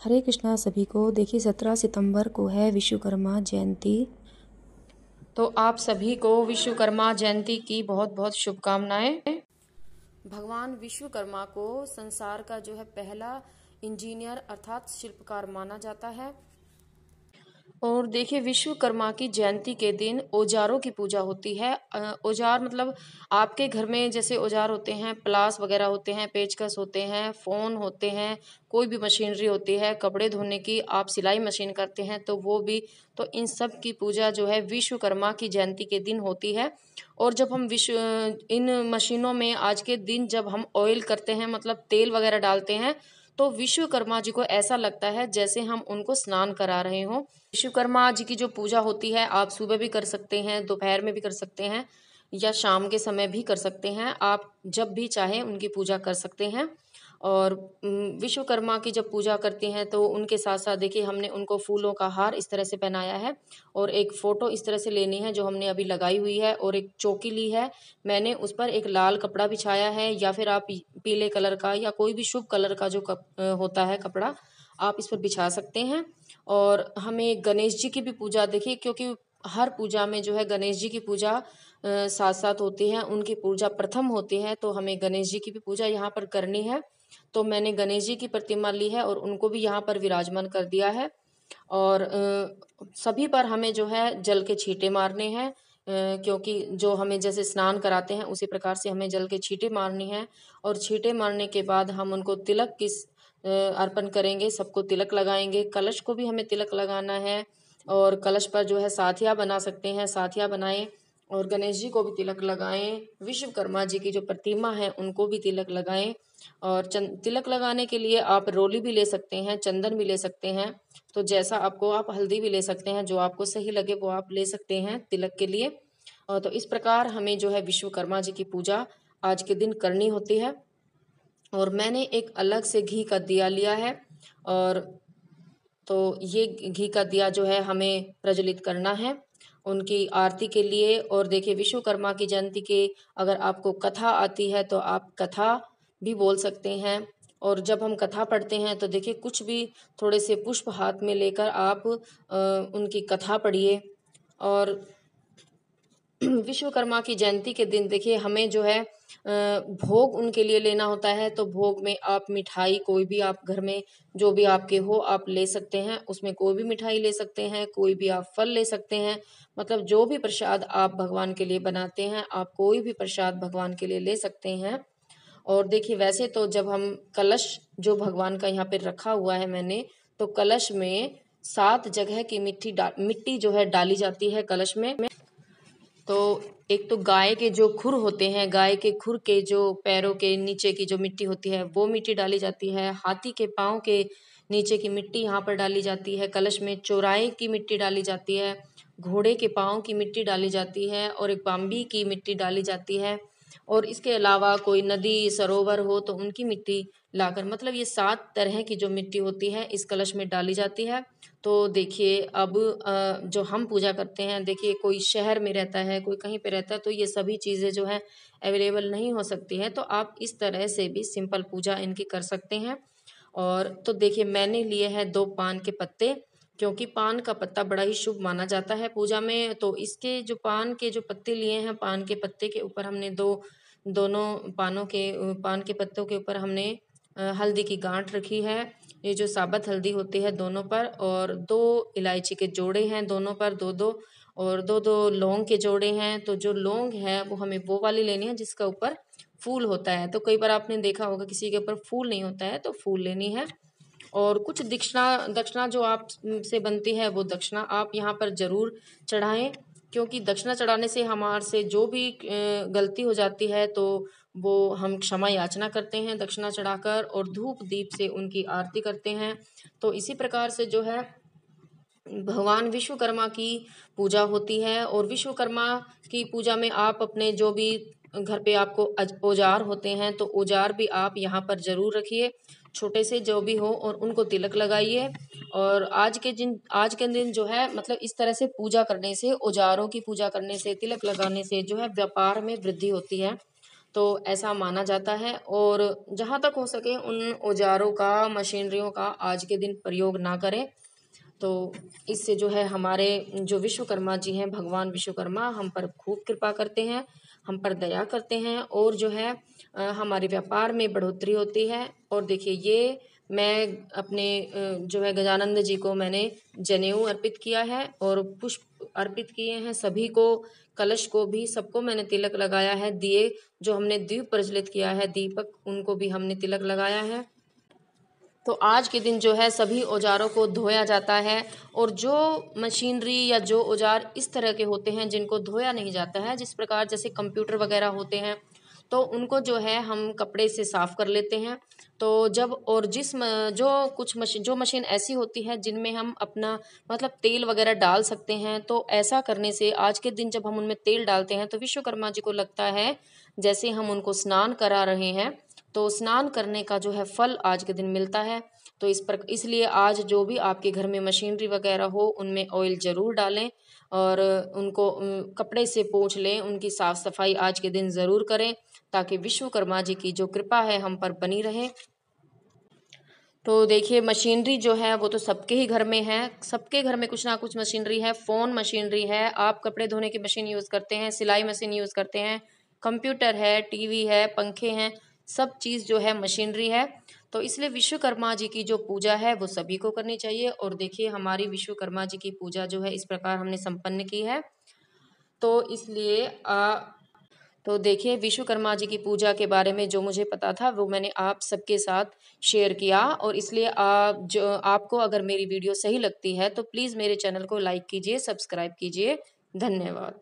हरे कृष्णा सभी को। देखिए 17 सितंबर को है विश्वकर्मा जयंती। तो आप सभी को विश्वकर्मा जयंती की बहुत बहुत शुभकामनाएं। भगवान विश्वकर्मा को संसार का जो है पहला इंजीनियर अर्थात शिल्पकार माना जाता है। और देखिए विश्वकर्मा की जयंती के दिन औजारों की पूजा होती है। औजार मतलब आपके घर में जैसे औजार होते हैं, प्लास वगैरह होते हैं, पेचकस होते हैं, फोन होते हैं, कोई भी मशीनरी होती है, कपड़े धोने की, आप सिलाई मशीन करते हैं तो वो भी, तो इन सब की पूजा जो है विश्वकर्मा की जयंती के दिन होती है। और जब हम इन मशीनों में आज के दिन जब हम ऑयल करते हैं मतलब तेल वगैरह डालते हैं तो विश्वकर्मा जी को ऐसा लगता है जैसे हम उनको स्नान करा रहे हों। विश्वकर्मा जी की जो पूजा होती है आप सुबह भी कर सकते हैं, दोपहर में भी कर सकते हैं या शाम के समय भी कर सकते हैं। आप जब भी चाहें उनकी पूजा कर सकते हैं। और विश्वकर्मा की जब पूजा करते हैं तो उनके साथ साथ देखिए हमने उनको फूलों का हार इस तरह से पहनाया है और एक फ़ोटो इस तरह से लेनी है जो हमने अभी लगाई हुई है, और एक चौकी ली है मैंने, उस पर एक लाल कपड़ा बिछाया है या फिर आप पीले कलर का या कोई भी शुभ कलर का जो होता है कपड़ा आप इस पर बिछा सकते हैं। और हमें गणेश जी की भी पूजा देखिए, क्योंकि हर पूजा में जो है गणेश जी की पूजा साथ साथ होती है, उनकी पूजा प्रथम होती है, तो हमें गणेश जी की भी पूजा यहाँ पर करनी है। तो मैंने गणेश जी की प्रतिमा ली है और उनको भी यहाँ पर विराजमान कर दिया है। और सभी पर हमें जो है जल के छींटे मारने हैं, क्योंकि जो हमें जैसे स्नान कराते हैं उसी प्रकार से हमें जल के छींटे मारनी है। और छींटे मारने के बाद हम उनको तिलक किस अर्पण करेंगे, सबको तिलक लगाएंगे, कलश को भी हमें तिलक लगाना है। और कलश पर जो है साथिया बना सकते हैं, साथिया बनाएं और गणेश जी को भी तिलक लगाएं, विश्वकर्मा जी की जो प्रतिमा है उनको भी तिलक लगाएं। और तिलक लगाने के लिए आप रोली भी ले सकते हैं, चंदन भी ले सकते हैं, तो जैसा आपको, आप हल्दी भी ले सकते हैं, जो आपको सही लगे वो आप ले सकते हैं तिलक के लिए। तो इस प्रकार हमें जो है विश्वकर्मा जी की पूजा आज के दिन करनी होती है। और मैंने एक अलग से घी का दिया लिया है, और तो ये घी का दिया जो है हमें प्रज्वलित करना है उनकी आरती के लिए। और देखिए विश्वकर्मा की जयंती के अगर आपको कथा आती है तो आप कथा भी बोल सकते हैं। और जब हम कथा पढ़ते हैं तो देखिए कुछ भी थोड़े से पुष्प हाथ में लेकर आप उनकी कथा पढ़िए। और विश्वकर्मा की जयंती के दिन देखिए हमें जो है भोग उनके लिए लेना होता है, तो भोग में आप मिठाई कोई भी आप घर में जो भी आपके हो आप ले सकते हैं, उसमें कोई भी मिठाई ले सकते हैं, कोई भी आप फल ले सकते हैं, मतलब जो भी प्रसाद आप भगवान के लिए बनाते हैं आप कोई भी प्रसाद भगवान के लिए ले सकते हैं। और देखिए वैसे तो जब हम कलश जो भगवान का यहाँ पे रखा हुआ है मैंने, तो कलश में 7 जगह की मिट्टी जो है डाली जाती है कलश में। तो एक तो गाय के जो खुर होते हैं, गाय के खुर के जो पैरों के नीचे की जो मिट्टी होती है वो मिट्टी डाली जाती है, हाथी के पाँव के नीचे की मिट्टी यहाँ पर डाली जाती है कलश में, चौराहे की मिट्टी डाली जाती है, घोड़े के पाँव की मिट्टी डाली जाती है, और एक बाम्बी की मिट्टी डाली जाती है। और इसके अलावा कोई नदी सरोवर हो तो उनकी मिट्टी लाकर, मतलब ये 7 तरह की जो मिट्टी होती है इस कलश में डाली जाती है। तो देखिए अब जो हम पूजा करते हैं, देखिए कोई शहर में रहता है, कोई कहीं पे रहता है, तो ये सभी चीज़ें जो है अवेलेबल नहीं हो सकती हैं, तो आप इस तरह से भी सिंपल पूजा इनकी कर सकते हैं। और तो देखिए मैंने लिए हैं 2 पान के पत्ते, क्योंकि पान का पत्ता बड़ा ही शुभ माना जाता है पूजा में। तो इसके जो पान के जो पत्ते लिए हैं, पान के पत्ते के ऊपर हमने दोनों पान के पत्तों के ऊपर हमने हल्दी की गांठ रखी है, ये जो साबुत हल्दी होती है दोनों पर, और 2 इलायची के जोड़े हैं दोनों पर 2-2, और 2-2 लौंग के जोड़े हैं। तो जो लौंग है वो हमें वो वाली लेनी है जिसका ऊपर फूल होता है, तो कई बार आपने देखा होगा किसी के ऊपर फूल नहीं होता है तो फूल लेनी है। और कुछ दक्षिणा दक्षिणा जो आप से बनती है वो दक्षिणा आप यहाँ पर जरूर चढ़ाएं, क्योंकि दक्षिणा चढ़ाने से हमारे से जो भी गलती हो जाती है तो वो हम क्षमा याचना करते हैं दक्षिणा चढ़ाकर, और धूप दीप से उनकी आरती करते हैं। तो इसी प्रकार से जो है भगवान विश्वकर्मा की पूजा होती है। और विश्वकर्मा की पूजा में आप अपने जो भी घर पे आपको औजार होते हैं तो औजार भी आप यहाँ पर जरूर रखिए, छोटे से जो भी हो, और उनको तिलक लगाइए। और आज के दिन जो है मतलब इस तरह से पूजा करने से, औजारों की पूजा करने से, तिलक लगाने से जो है व्यापार में वृद्धि होती है। तो ऐसा माना जाता है। और जहाँ तक हो सके उन औजारों का, मशीनरियों का आज के दिन प्रयोग ना करें। तो इससे जो है हमारे जो विश्वकर्मा जी हैं, भगवान विश्वकर्मा हम पर खूब कृपा करते हैं, हम पर दया करते हैं और जो है हमारे व्यापार में बढ़ोतरी होती है। और देखिए ये मैं अपने जो है गजानंद जी को मैंने जनेऊ अर्पित किया है और पुष्प अर्पित किए हैं सभी को, कलश को भी, सबको मैंने तिलक लगाया है। दिए जो हमने दीप प्रज्वलित किया है, दीपक, उनको भी हमने तिलक लगाया है। तो आज के दिन जो है सभी औजारों को धोया जाता है। और जो मशीनरी या जो औजार इस तरह के होते हैं जिनको धोया नहीं जाता है, जिस प्रकार जैसे कंप्यूटर वगैरह होते हैं, तो उनको जो है हम कपड़े से साफ कर लेते हैं। तो जब और जो मशीन ऐसी होती है जिनमें हम अपना मतलब तेल वगैरह डाल सकते हैं, तो ऐसा करने से आज के दिन जब हम उनमें तेल डालते हैं तो विश्वकर्मा जी को लगता है जैसे हम उनको स्नान करा रहे हैं। तो स्नान करने का जो है फल आज के दिन मिलता है। तो इसलिए आज जो भी आपके घर में मशीनरी वगैरह हो उनमें ऑयल ज़रूर डालें और उनको कपड़े से पोंछ लें, उनकी साफ सफाई आज के दिन ज़रूर करें ताकि विश्वकर्मा जी की जो कृपा है हम पर बनी रहे। तो देखिए मशीनरी जो है वो तो सबके ही घर में है, सबके घर में कुछ ना कुछ मशीनरी है। फ़ोन मशीनरी है, आप कपड़े धोने की मशीन यूज़ करते हैं, सिलाई मशीन यूज़ करते हैं, कंप्यूटर है, टीवी है, पंखे हैं, सब चीज़ जो है मशीनरी है। तो इसलिए विश्वकर्मा जी की जो पूजा है वो सभी को करनी चाहिए। और देखिए हमारी विश्वकर्मा जी की पूजा जो है इस प्रकार हमने संपन्न की है। तो इसलिए तो देखिए विश्वकर्मा जी की पूजा के बारे में जो मुझे पता था वो मैंने आप सबके साथ शेयर किया। और इसलिए आपको अगर मेरी वीडियो सही लगती है तो प्लीज़ मेरे चैनल को लाइक कीजिए, सब्सक्राइब कीजिए। धन्यवाद।